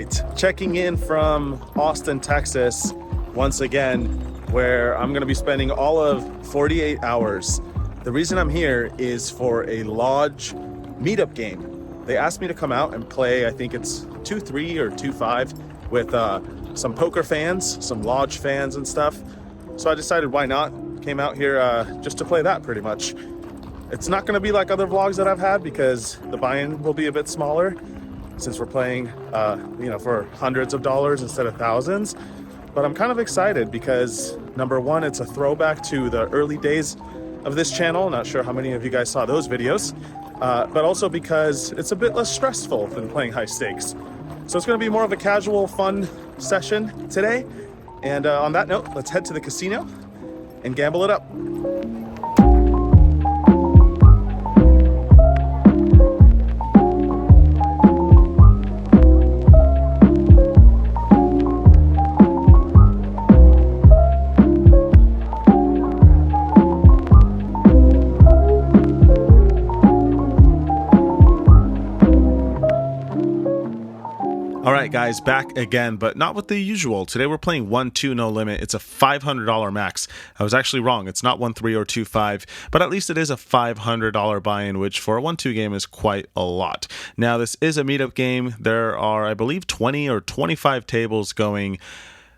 right, checking in from Austin, Texas, once again, where I'm going to be spending all of 48 hours. The reason I'm here is for a lodge meetup game. They asked me to come out and play, I think it's 2-3 or 2-5 with some poker fans, some lodge fans and stuff. So I decided why not? Came out here just to play that pretty much. It's not going to be like other vlogs that I've had because the buy-in will be a bit smaller since we're playing, for hundreds of dollars instead of thousands. But I'm kind of excited because, number one, it's a throwback to the early days of this channel. Not sure how many of you guys saw those videos, but also because it's a bit less stressful than playing high stakes. So it's going to be more of a casual, fun session today. And on that note, let's head to the casino and gamble it up. Alright guys, back again, but not with the usual. Today we're playing 1-2 no limit. It's a $500 max. I was actually wrong. It's not 1-3 or 2-5, but at least it is a $500 buy-in, which for a 1-2 game is quite a lot. Now this is a meetup game. There are, I believe, 20 or 25 tables going.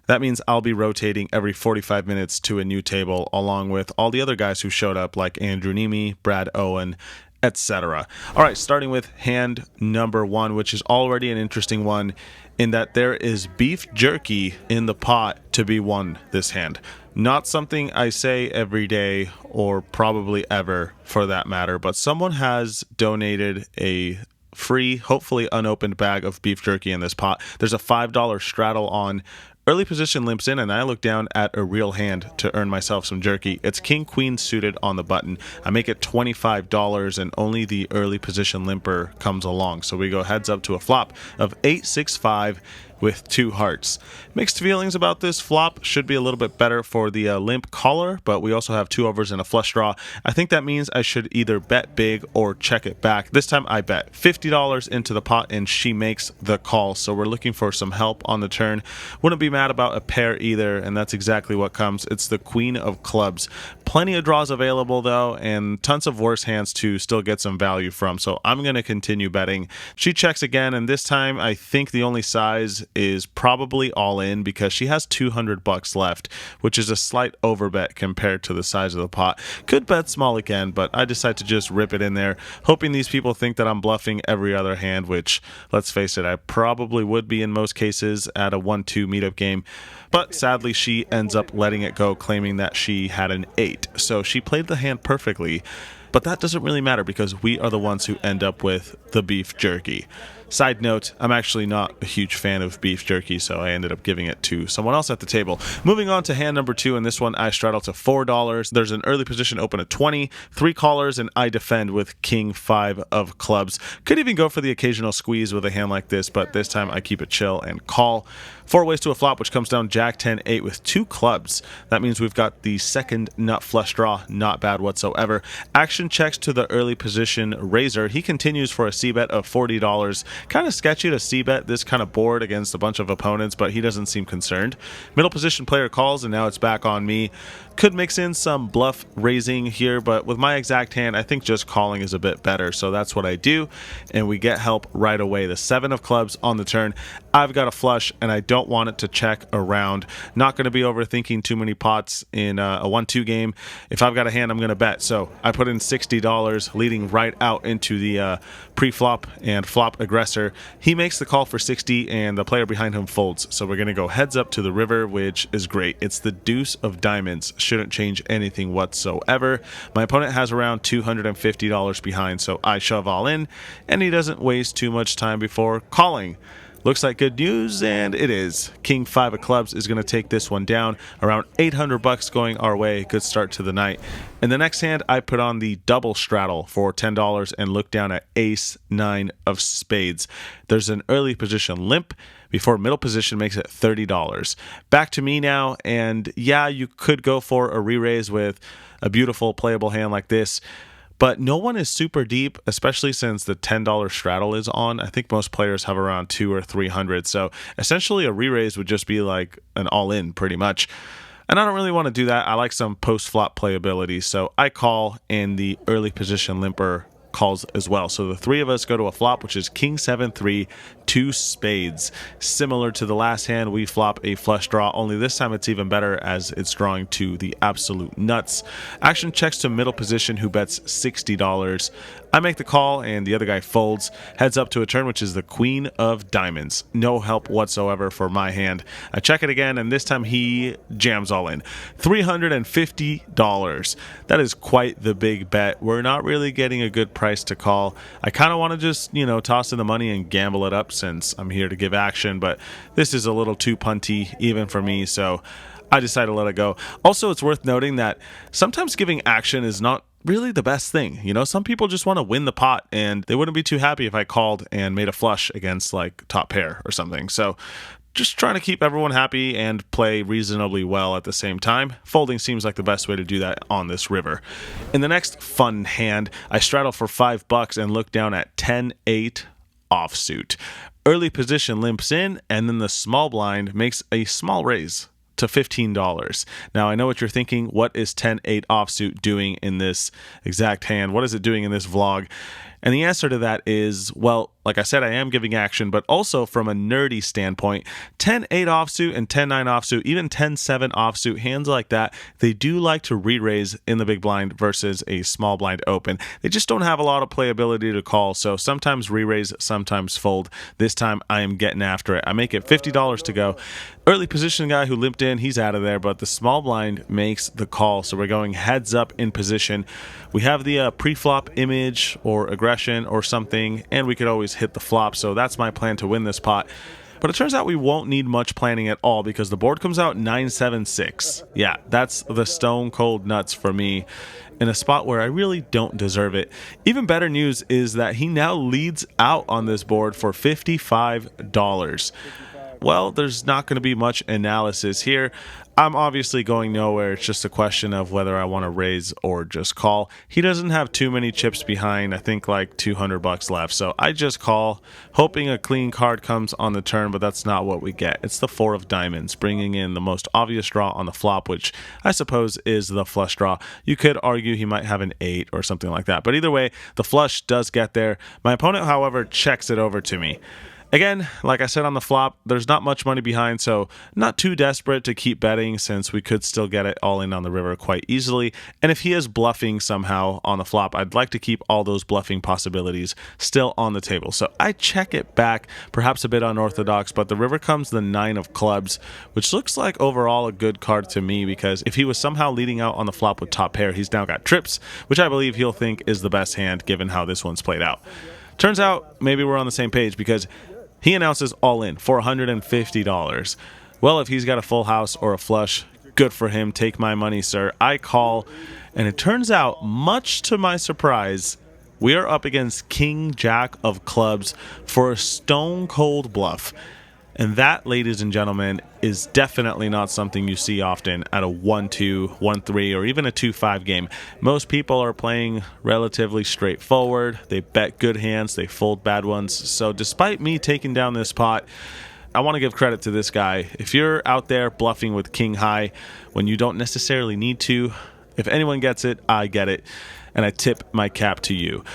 That means I'll be rotating every 45 minutes to a new table, along with all the other guys who showed up, like Andrew Nemi, Brad Owen, etc. All right, starting with hand number one, which is already an interesting one in that there is beef jerky in the pot to be won this hand. Not something I say every day or probably ever for that matter, but someone has donated a free, hopefully unopened bag of beef jerky in this pot. There's a $5 straddle on. Early position limps in, and I look down at a real hand to earn myself some jerky. It's king queen suited on the button. I make it $25, and only the early position limper comes along. So we go heads up to a flop of 8-6-5 with 2 hearts. Mixed feelings about this flop. Should be a little bit better for the limp caller, but we also have 2 overs and a flush draw. I think that means I should either bet big or check it back. This time I bet $50 into the pot, and she makes the call. So we're looking for some help on the turn. Wouldn't be mad about a pair either, and that's exactly what comes. It's the queen of clubs. Plenty of draws available though, and tons of worse hands to still get some value from. So I'm going to continue betting. She checks again, and this time I think the only size is probably all in because she has $200 left, which is a slight overbet compared to the size of the pot. Could bet small again, but I decide to just rip it in there, hoping these people think that I'm bluffing every other hand, which, let's face it, I probably would be in most cases at a 1-2 meetup game. But sadly, she ends up letting it go, claiming that she had an 8. So she played the hand perfectly. But that doesn't really matter because we are the ones who end up with the beef jerky. Side note, I'm actually not a huge fan of beef jerky, so I ended up giving it to someone else at the table. Moving on to hand number 2, and this one I straddle to $4. There's an early position open at 20, 3 callers, and I defend with king 5 of clubs. Could even go for the occasional squeeze with a hand like this, but this time I keep it chill and call. 4 ways to a flop, which comes down jack 10 8 with 2 clubs. That means we've got the second nut flush draw. Not bad whatsoever. Action checks to the early position raiser. He continues for a c-bet of $40. Kind of sketchy to c-bet this kind of board against a bunch of opponents, but he doesn't seem concerned. Middle position player calls, and now it's back on me. Could mix in some bluff raising here, but with my exact hand, I think just calling is a bit better. So that's what I do, and we get help right away. The 7 of clubs on the turn. I've got a flush, and I don't want it to check around. Not going to be overthinking too many pots in a 1-2 game. If I've got a hand, I'm going to bet. So I put in $60, leading right out into the pre-flop and flop aggressor. He makes the call for 60, and the player behind him folds. So we're going to go heads up to the river, which is great. It's the deuce of diamonds. Shouldn't change anything whatsoever. My opponent has around $250 behind, so I shove all in, and he doesn't waste too much time before calling. Looks like good news, and it is. King 5 of clubs is going to take this one down. Around $800 going our way. Good start to the night. In the next hand, I put on the double straddle for $10 and look down at ace 9 of spades. There's an early position limp before middle position makes it $30. Back to me now, and yeah, you could go for a re-raise with a beautiful playable hand like this, but no one is super deep, especially since the $10 straddle is on. I think most players have around 200 or 300. So essentially a re-raise would just be like an all-in pretty much. And I don't really want to do that. I like some post-flop playability. So I call, and the early position limper calls as well. So the three of us go to a flop, which is king 7-3, 2 spades. Similar to the last hand, we flop a flush draw, only this time it's even better as it's drawing to the absolute nuts. Action checks to middle position, who bets $60. I make the call and the other guy folds. Heads up to a turn, which is the queen of diamonds. No help whatsoever for my hand. I check it again, and this time he jams all in. $350. That is quite the big bet. We're not really getting a good price to call. I kind of want to just, toss in the money and gamble it up since I'm here to give action, but this is a little too punty even for me, so I decided to let it go. Also, it's worth noting that sometimes giving action is not really the best thing. Some people just want to win the pot, and they wouldn't be too happy if I called and made a flush against like top pair or something. So just trying to keep everyone happy and play reasonably well at the same time. Folding seems like the best way to do that on this river. In the next fun hand, I straddle for $5 and look down at 10-8 offsuit. Early position limps in, and then the small blind makes a small raise to $15. Now, I know what you're thinking. What is 10-8 offsuit doing in this exact hand? What is it doing in this vlog? And the answer to that is, well, like I said, I am giving action, but also from a nerdy standpoint, 10-8 offsuit and 10-9 offsuit, even 10-7 offsuit, hands like that, they do like to re-raise in the big blind versus a small blind open. They just don't have a lot of playability to call, so sometimes re-raise, sometimes fold. This time, I am getting after it. I make it $50 to go. Early position guy who limped in, he's out of there, but the small blind makes the call, so we're going heads up in position. We have the pre-flop image or aggression or something, and we could always hit the flop, so that's my plan to win this pot. But it turns out we won't need much planning at all because the board comes out 9-7-6. Yeah, that's the stone cold nuts for me in a spot where I really don't deserve it. Even better news is that he now leads out on this board for $55. Well, there's not going to be much analysis here. I'm obviously going nowhere. It's just a question of whether I want to raise or just call. He doesn't have too many chips behind. I think like $200 left. So I just call, hoping a clean card comes on the turn, but that's not what we get. It's the 4 of diamonds, bringing in the most obvious draw on the flop, which I suppose is the flush draw. You could argue he might have an 8 or something like that. But either way, the flush does get there. My opponent, however, checks it over to me. Again, like I said on the flop, there's not much money behind, so not too desperate to keep betting since we could still get it all in on the river quite easily. And if he is bluffing somehow on the flop, I'd like to keep all those bluffing possibilities still on the table. So I check it back, perhaps a bit unorthodox, but the river comes the 9 of clubs, which looks like overall a good card to me because if he was somehow leading out on the flop with top pair, he's now got trips, which I believe he'll think is the best hand given how this one's played out. Turns out maybe we're on the same page because he announces all in for $150. Well, if he's got a full house or a flush, good for him. Take my money, sir. I call, and it turns out, much to my surprise, we are up against King Jack of clubs for a stone cold bluff. And that, ladies and gentlemen, is definitely not something you see often at a 1-2, 1-3, or even a 2-5 game. Most people are playing relatively straightforward. They bet good hands, they fold bad ones. So despite me taking down this pot, I want to give credit to this guy. If you're out there bluffing with king high when you don't necessarily need to, if anyone gets it, I get it. And I tip my cap to you.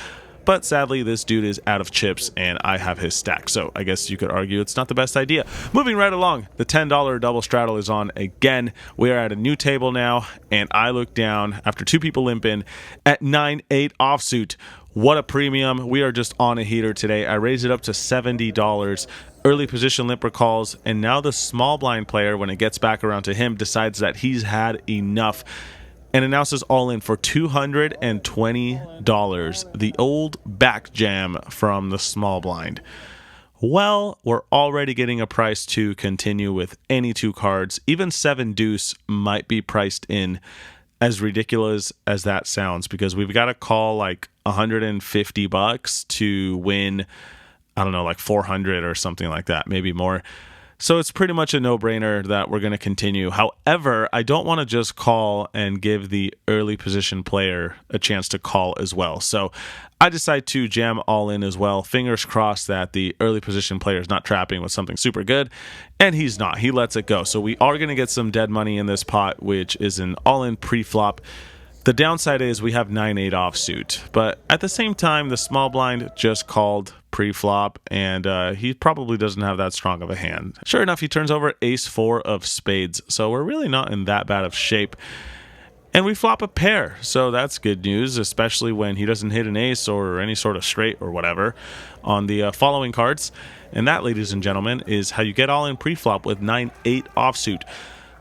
But sadly, this dude is out of chips, and I have his stack. So I guess you could argue it's not the best idea. Moving right along, the $10 double straddle is on again. We are at a new table now, and I look down, after 2 people limp in, at 9-8 offsuit. What a premium. We are just on a heater today. I raised it up to $70. Early position limper calls, and now the small blind player, when it gets back around to him, decides that he's had enough and announces all in for $220. The old back jam from the small blind. Well, we're already getting a price to continue with any 2 cards. Even 7 deuce might be priced in, as ridiculous as that sounds, because we've got to call like $150 to win, I don't know, like 400 or something like that, maybe more. So it's pretty much a no-brainer that we're going to continue. However, I don't want to just call and give the early position player a chance to call as well. So I decide to jam all in as well. Fingers crossed that the early position player is not trapping with something super good. And he's not. He lets it go. So we are going to get some dead money in this pot, which is an all-in pre-flop. The downside is we have 9-8 offsuit, but at the same time, the small blind just called pre-flop, and he probably doesn't have that strong of a hand. Sure enough, he turns over ace-4 of spades, so we're really not in that bad of shape. And we flop a pair, so that's good news, especially when he doesn't hit an ace or any sort of straight or whatever on the following cards. And that, ladies and gentlemen, is how you get all in pre-flop with 9-8 offsuit.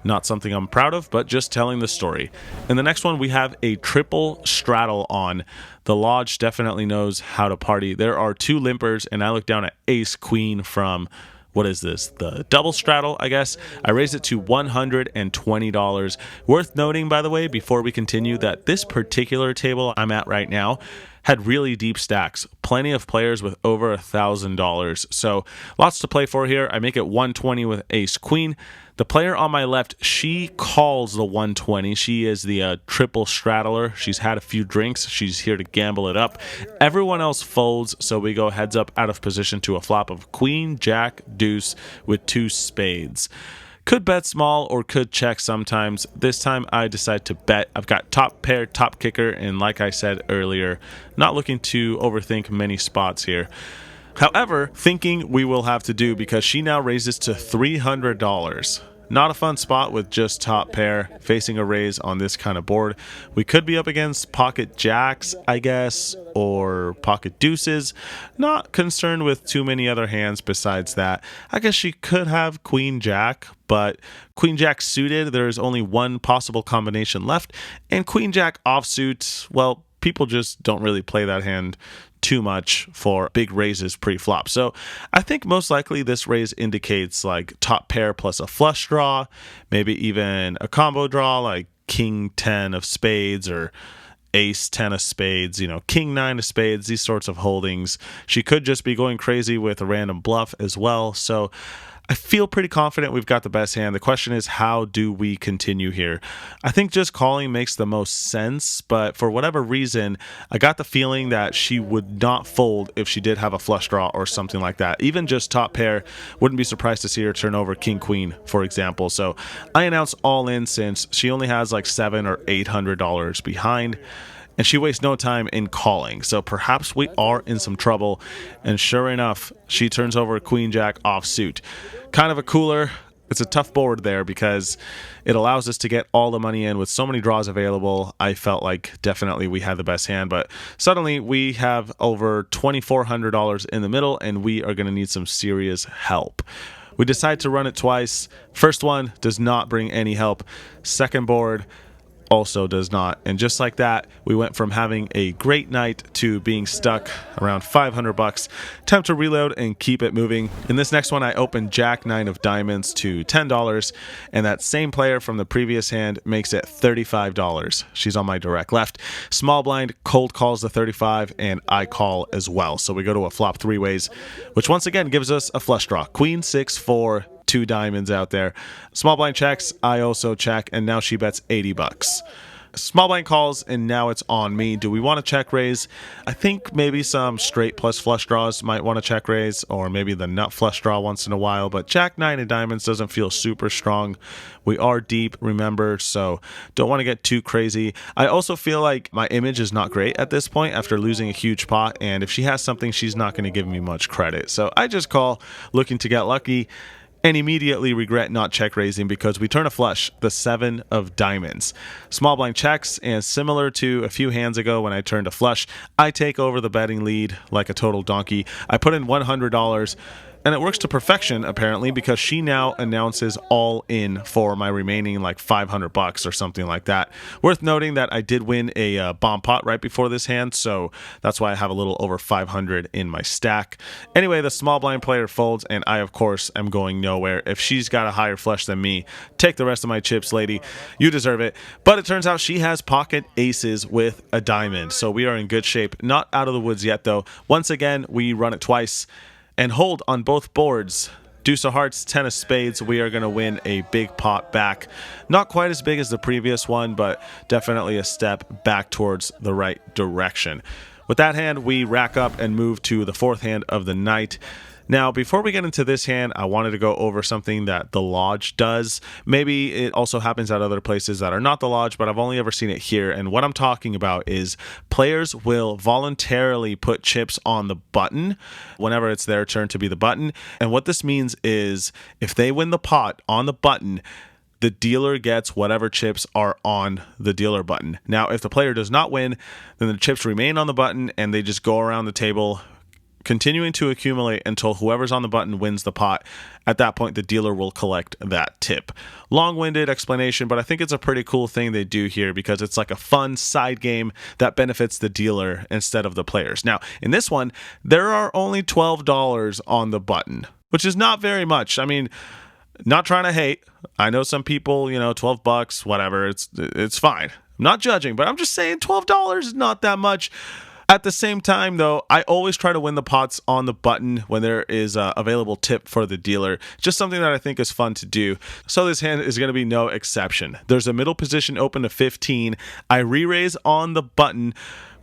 Not something I'm proud of, but just telling the story. In the next one, we have a triple straddle on. The Lodge definitely knows how to party. There are 2 limpers, and I look down at ace queen from, what is this? The double straddle, I guess. I raised it to $120. Worth noting, by the way, before we continue, that this particular table I'm at right now had really deep stacks. Plenty of players with over $1,000. So lots to play for here. I make it 120 with ace queen. The player on my left, she calls the 120. She is the triple straddler. She's had a few drinks. She's here to gamble it up. Everyone else folds, so we go heads up out of position to a flop of queen, jack, deuce with 2 spades. Could bet small or could check sometimes. This time I decide to bet. I've got top pair, top kicker, and like I said earlier, not looking to overthink many spots here. However, thinking we will have to do because she now raises to $300. Not a fun spot with just top pair facing a raise on this kind of board. We could be up against pocket jacks, I guess, or pocket deuces. Not concerned with too many other hands besides that. I guess she could have queen jack, but queen jack suited, there's only one possible combination left. And queen jack offsuit, well, people just don't really play that hand too much for big raises pre-flop. So I think most likely this raise indicates like top pair plus a flush draw, maybe even a combo draw like king 10 of spades or ace 10 of spades, king 9 of spades, these sorts of holdings. She could just be going crazy with a random bluff as well. So I feel pretty confident we've got the best hand. The question is, how do we continue here? I think just calling makes the most sense, but for whatever reason, I got the feeling that she would not fold if she did have a flush draw or something like that. Even just top pair, wouldn't be surprised to see her turn over king queen, for example. So I announce all in since she only has like $700 or $800 behind. And she wastes no time in calling. So perhaps we are in some trouble. And sure enough, she turns over queen jack offsuit. Kind of a cooler. It's a tough board there because it allows us to get all the money in with so many draws available. I felt like definitely we had the best hand, but suddenly we have over $2,400 in the middle and we are going to need some serious help. We decide to run it twice. First one does not bring any help. Second board also does not. And just like that, we went from having a great night to being stuck around $500. Time to reload and keep it moving. In this next one, I opened jack 9 of diamonds to $10, and that same player from the previous hand makes it $35. She's on my direct left. Small blind cold calls the 35, and I call as well. So we go to a flop 3 ways, which once again gives us a flush draw. Queen 6 4 2 diamonds out there. Small blind checks, I also check, and now she bets $80. Small blind calls, and now it's on me. Do we want to check raise? I think maybe some straight plus flush draws might want to check raise, or maybe the nut flush draw once in a while, but jack 9 of diamonds doesn't feel super strong. We are deep, remember, so don't want to get too crazy. I also feel like my image is not great at this point after losing a huge pot, and if she has something, she's not going to give me much credit. So I just call, looking to get lucky, and immediately regret not check raising because we turn a flush, the 7 of diamonds. Small blind checks, and similar to a few hands ago when I turned a flush, I take over the betting lead like a total donkey. I put in $100, and it works to perfection apparently because she now announces all in for my remaining like $500 or something like that. Worth noting that I did win a bomb pot right before this hand, so that's why I have a little over 500 in my stack. Anyway, the small blind player folds, and I of course am going nowhere. If she's got a higher flush than me, take the rest of my chips, lady. You deserve it. But it turns out she has pocket aces with a diamond, so we are in good shape. Not out of the woods yet though. Once again, we run it twice and hold on both boards. Deuce of hearts, 10 of spades. We are going to win a big pot back. Not quite as big as the previous one, but definitely a step back towards the right direction. With that hand, we rack up and move to the fourth hand of the night. Now, before we get into this hand, I wanted to go over something that the Lodge does. Maybe it also happens at other places that are not the Lodge, but I've only ever seen it here. And what I'm talking about is players will voluntarily put chips on the button whenever it's their turn to be the button. And what this means is if they win the pot on the button, the dealer gets whatever chips are on the dealer button. Now, if the player does not win, then the chips remain on the button and they just go around the table, continuing to accumulate until whoever's on the button wins the pot. At that point, the dealer will collect that tip. Long-winded explanation, but I think it's a pretty cool thing they do here because it's like a fun side game that benefits the dealer instead of the players. Now, in this one, there are only $12 on the button, which is not very much. I mean, not trying to hate. I know some people, $12, whatever, it's fine. I'm not judging, but I'm just saying $12 is not that much. At the same time, though, I always try to win the pots on the button when there is a available tip for the dealer. Just something that I think is fun to do. So this hand is going to be no exception. There's a middle position open to 15. I re-raise on the button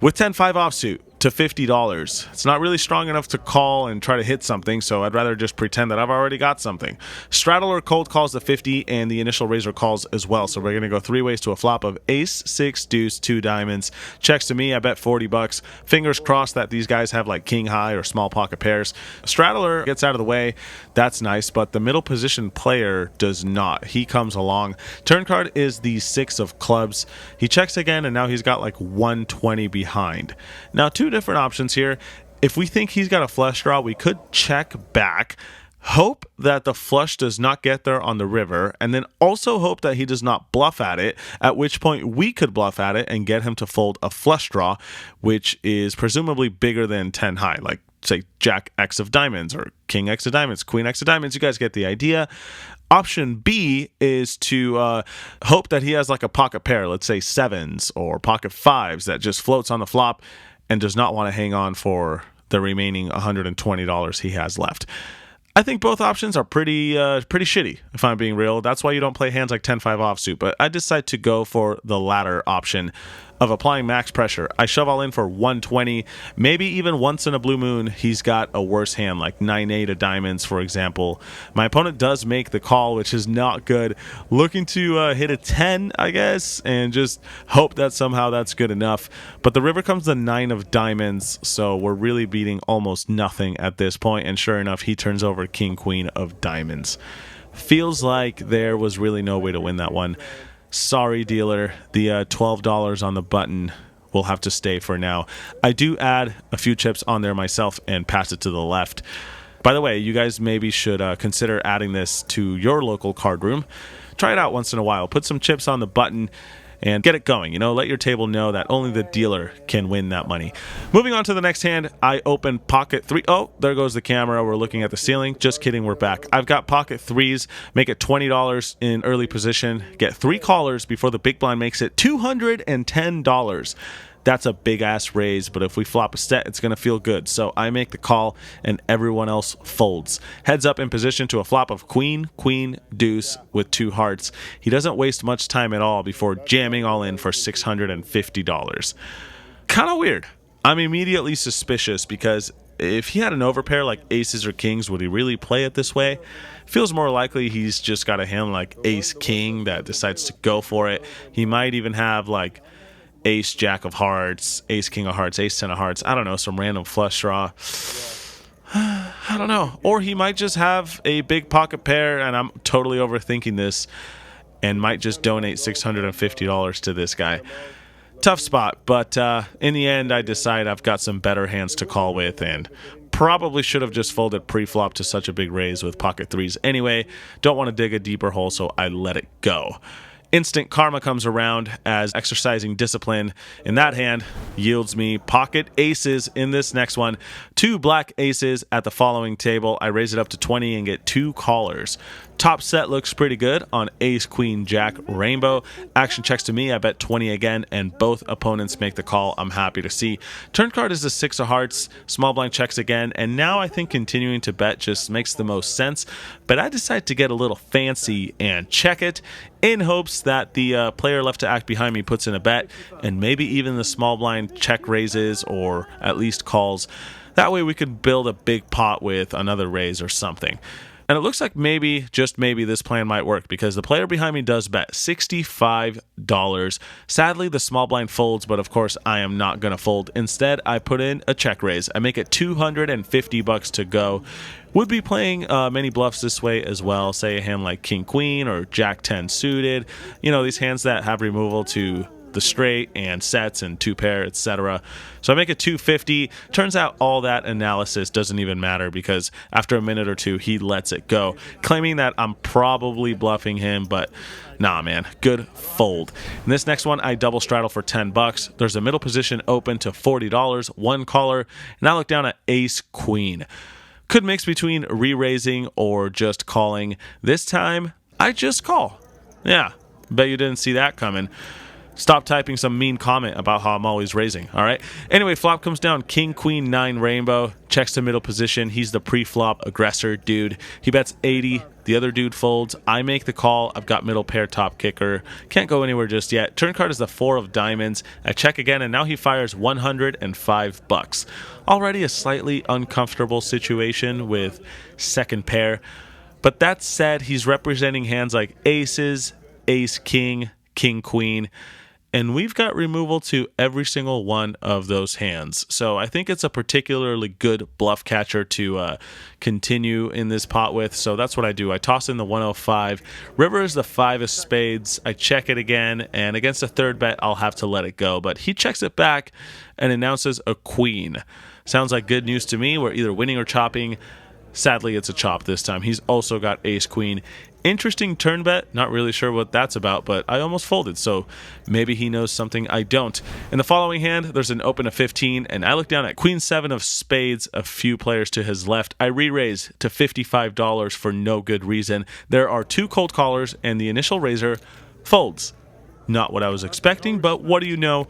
with 10-5 offsuit to $50. It's not really strong enough to call and try to hit something, so I'd rather just pretend that I've already got something. Straddle or cold calls the 50, and the initial raiser calls as well. So we're going to go three ways to a flop of ace, six, deuce, two diamonds. Checks to me, I bet $40. Fingers crossed that these guys have like king high or small pocket pairs. Straddler gets out of the way. That's nice, but the middle position player does not. He comes along. Turn card is the six of clubs. He checks again, and now he's got like 120 behind. Now, two different options here. If we think he's got a flush draw, we could check back, hope that the flush does not get there on the river, and then also hope that he does not bluff at it, at which point we could bluff at it and get him to fold a flush draw, which is presumably bigger than 10 high, like say Jack X of diamonds or King X of diamonds, Queen X of diamonds. You guys get the idea. Option B is to hope that he has like a pocket pair, let's say sevens or pocket fives that just floats on the flop and does not want to hang on for the remaining $120 he has left. I think both options are pretty shitty, if I'm being real. That's why you don't play hands like 10-5 offsuit, but I decide to go for the latter option of applying max pressure. I shove all in for 120. Maybe even once in a blue moon, he's got a worse hand, like 9-8 of diamonds, for example. My opponent does make the call, which is not good. Looking to hit a 10, I guess, and just hope that somehow that's good enough. But the river comes the 9 of diamonds, so we're really beating almost nothing at this point. And sure enough, he turns over king, queen of diamonds. Feels like there was really no way to win that one. Sorry, dealer. The $12 on the button will have to stay for now. I do add a few chips on there myself and pass it to the left. By the way, you guys maybe should consider adding this to your local card room. Try it out once in a while. Put some chips on the button and get it going. Let your table know that only the dealer can win that money. Moving on to the next hand, I open pocket three. Oh, there goes the camera. We're looking at the ceiling. Just kidding, we're back. I've got pocket threes. Make it $20 in early position. Get three callers before the big blind makes it $210. That's a big ass raise, but if we flop a set, it's going to feel good. So I make the call and everyone else folds. Heads up in position to a flop of queen, queen, deuce with two hearts. He doesn't waste much time at all before jamming all in for $650. Kind of weird. I'm immediately suspicious because if he had an overpair like aces or kings, would he really play it this way? Feels more likely he's just got a hand like ace king that decides to go for it. He might even have like ace jack of hearts, ace king of hearts, ace 10 of hearts. I don't know, some random flush draw. I don't know. Or he might just have a big pocket pair, and I'm totally overthinking this, and might just donate $650 to this guy. Tough spot, but in the end, I decide I've got some better hands to call with, and probably should have just folded pre-flop to such a big raise with pocket threes anyway. Don't want to dig a deeper hole, so I let it go. Instant karma comes around as exercising discipline in that hand yields me pocket aces in this next one. 2 black aces at the following table. I raise it up to 20 and get 2 callers. Top set looks pretty good on ace, queen, jack, rainbow. Action checks to me. I bet 20 again, and both opponents make the call. I'm happy to see. Turn card is the 6 of hearts. Small blind checks again, and now I think continuing to bet just makes the most sense. But I decide to get a little fancy and check it in hopes that the player left to act behind me puts in a bet, and maybe even the small blind check raises or at least calls. That way we could build a big pot with another raise or something. And it looks like maybe, just maybe, this plan might work because the player behind me does bet $65. Sadly, the small blind folds, but of course I am not going to fold. Instead, I put in a check raise. I make it $250 to go. Would be playing many bluffs this way as well, say a hand like King Queen or Jack 10 suited. You know, these hands that have removal to the straight and sets and 2 pair, etc. So I make it $250. Turns out all that analysis doesn't even matter because after a minute or two he lets it go, claiming that I'm probably bluffing him, but nah, man, good fold. In this next one I double straddle for $10. There's a middle position open to $40, 1 caller, and I look down at ace queen. Could mix between re-raising or just calling. This time I just call. Yeah, bet you didn't see that coming. Stop typing some mean comment about how I'm always raising, all right? Anyway, flop comes down king, queen, 9 rainbow. Checks to middle position. He's the pre-flop aggressor dude. He bets 80. The other dude folds. I make the call. I've got middle pair top kicker. Can't go anywhere just yet. Turn card is the 4 of diamonds. I check again, and now he fires $105. Already a slightly uncomfortable situation with second pair. But that said, he's representing hands like aces, ace, king, king, queen. And we've got removal to every single one of those hands. So I think it's a particularly good bluff catcher to continue in this pot with. So that's what I do. I toss in the 105. River is the 5 of spades. I check it again. And against a third bet, I'll have to let it go. But he checks it back and announces a queen. Sounds like good news to me. We're either winning or chopping. Sadly, it's a chop this time. He's also got ace queen. Interesting turn bet. Not really sure what that's about, but I almost folded, so maybe he knows something I don't. In the following hand, there's an open of 15, and I look down at queen 7 of spades, a few players to his left. I re-raise to $55 for no good reason. There are 2 cold callers, and the initial raiser folds. Not what I was expecting, but what do you know?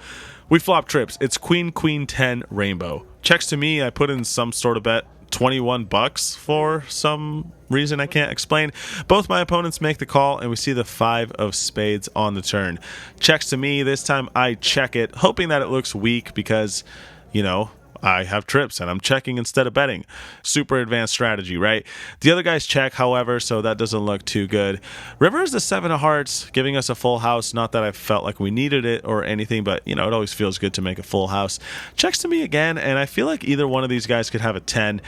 We flop trips. It's queen, queen, 10 rainbow. Checks to me. I put in some sort of bet. $21 for some reason I can't explain. Both my opponents make the call, and we see the 5 of spades on the turn. Checks to me. This time I check it, hoping that it looks weak because, you know, I have trips and I'm checking instead of betting. Super advanced strategy, right? The other guys check, however, so that doesn't look too good. River is the 7 of hearts, giving us a full house. Not that I felt like we needed it or anything, but, you know, it always feels good to make a full house. Checks to me again, and I feel like either one of these guys could have a 10,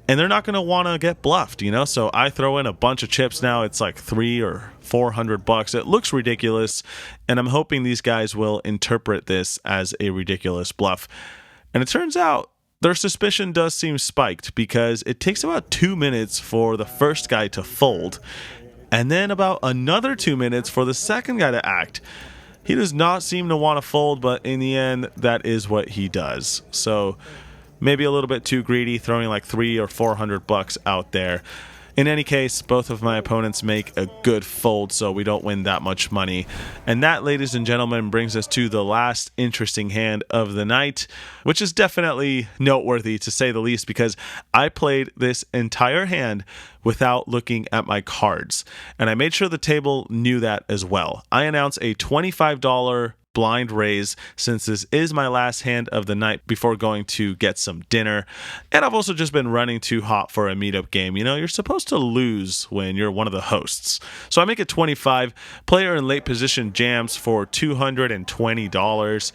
and they're not going to want to get bluffed, you know? So I throw in a bunch of chips now. It's like $300 or $400. It looks ridiculous, and I'm hoping these guys will interpret this as a ridiculous bluff. And it turns out their suspicion does seem spiked because it takes about 2 minutes for the first guy to fold and then about another 2 minutes for the second guy to act. He does not seem to want to fold, but in the end, that is what he does. So maybe a little bit too greedy, throwing like $300 or $400 out there. In any case, both of my opponents make a good fold, so we don't win that much money. And that, ladies and gentlemen, brings us to the last interesting hand of the night, which is definitely noteworthy to say the least, because I played this entire hand without looking at my cards. And I made sure the table knew that as well. I announced a $25 blind raise since this is my last hand of the night before going to get some dinner. And I've also just been running too hot for a meetup game. You know, you're supposed to lose when you're one of the hosts. So I make it 25. Player in late position jams for $220.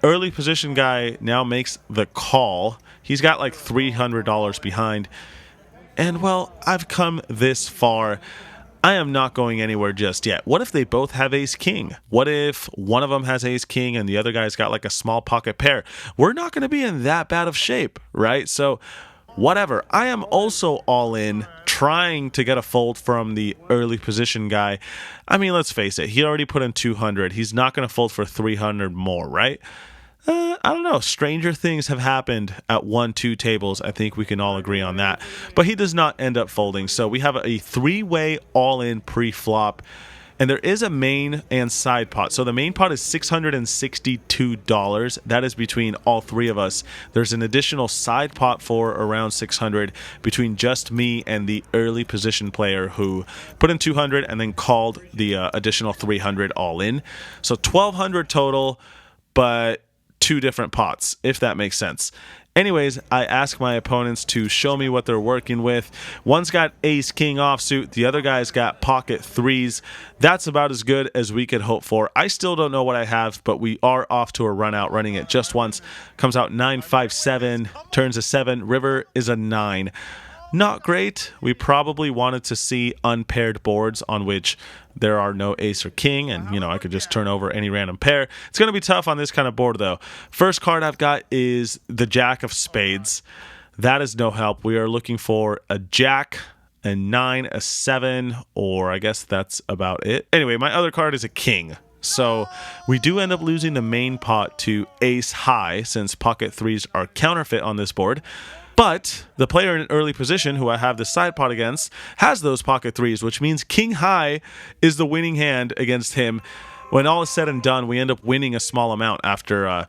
Early position guy now makes the call. He's got like $300 behind. And well, I've come this far. I am not going anywhere just yet. What if they both have ace king? What if one of them has ace king and the other guy's got like a small pocket pair? We're not going to be in that bad of shape, right? So whatever. I am also all in, trying to get a fold from the early position guy. I mean, let's face it, he already put in 200. He's not going to fold for 300 more, right? I don't know. Stranger things have happened at 1-2 tables. I think we can all agree on that. But he does not end up folding. So we have a three-way all-in pre-flop. And there is a main and side pot. So the main pot is $662. That is between all three of us. There's an additional side pot for around $600 between just me and the early position player who put in 200 and then called the additional 300 all in. So $1,200 total, but two different pots, if that makes sense. Anyways, I ask my opponents to show me what they're working with. One's got ace king offsuit, the other guy's got pocket threes. That's about as good as we could hope for. I still don't know what I have, but we are off to a run out, running it just once. Comes out 9-5-7, turns a 7, river is a 9. Not great. We probably wanted to see unpaired boards on which there are no ace or king, and I could just turn over any random pair. It's going to be tough on this kind of board though. First card I've got is the jack of spades. That is no help. We are looking for a jack, a 9, a 7, or I guess that's about it. Anyway, my other card is a king. So we do end up losing the main pot to ace high, since pocket threes are counterfeit on this board. But the player in an early position, who I have the side pot against, has those pocket threes, which means king high is the winning hand against him. When all is said and done, we end up winning a small amount after,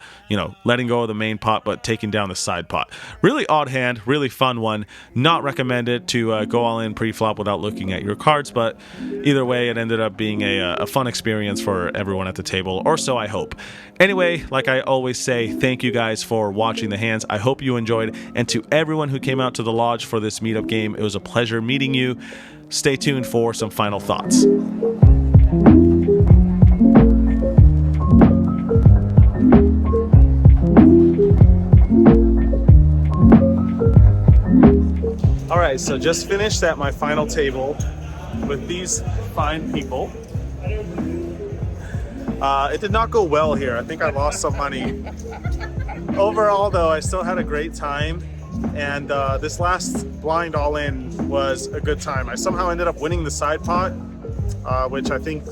letting go of the main pot but taking down the side pot. Really odd hand, really fun one. Not recommended to go all in pre-flop without looking at your cards, but either way, it ended up being a fun experience for everyone at the table, or so I hope. Anyway, like I always say, thank you guys for watching the hands. I hope you enjoyed, and to everyone who came out to the lodge for this meetup game, it was a pleasure meeting you. Stay tuned for some final thoughts. All right, so just finished at my final table with these fine people. It did not go well here. I think I lost some money. Overall, though, I still had a great time, and this last blind all-in was a good time. I somehow ended up winning the side pot, which I think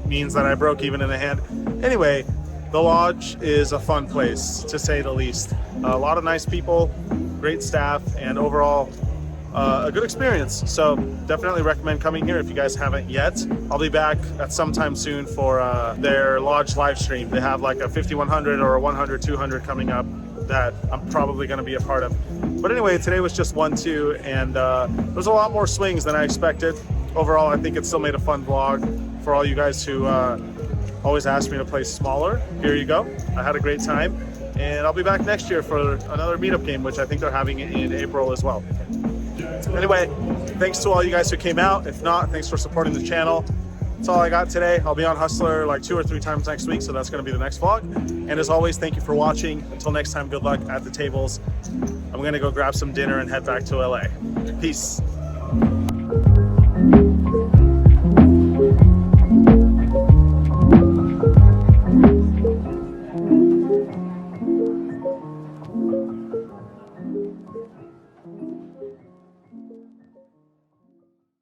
means that I broke even in the hand. Anyway, the lodge is a fun place, to say the least. A lot of nice people, great staff, and overall, a good experience. So definitely recommend coming here if you guys haven't yet. I'll be back at some time soon for their lodge live stream. They have like a 5100 or a 100, 200 coming up that I'm probably going to be a part of. But anyway, today was just 1-2, and there's a lot more swings than I expected. Overall, I think it still made a fun vlog for all you guys who always ask me to play smaller. Here you go. I had a great time, and I'll be back next year for another meetup game, which I think they're having in April as well. Anyway, thanks to all you guys who came out. If not, thanks for supporting the channel. That's all I got today. I'll be on Hustler like 2 or 3 times next week, so that's going to be the next vlog. And as always, thank you for watching. Until next time, good luck at the tables. I'm going to go grab some dinner and head back to LA. Peace.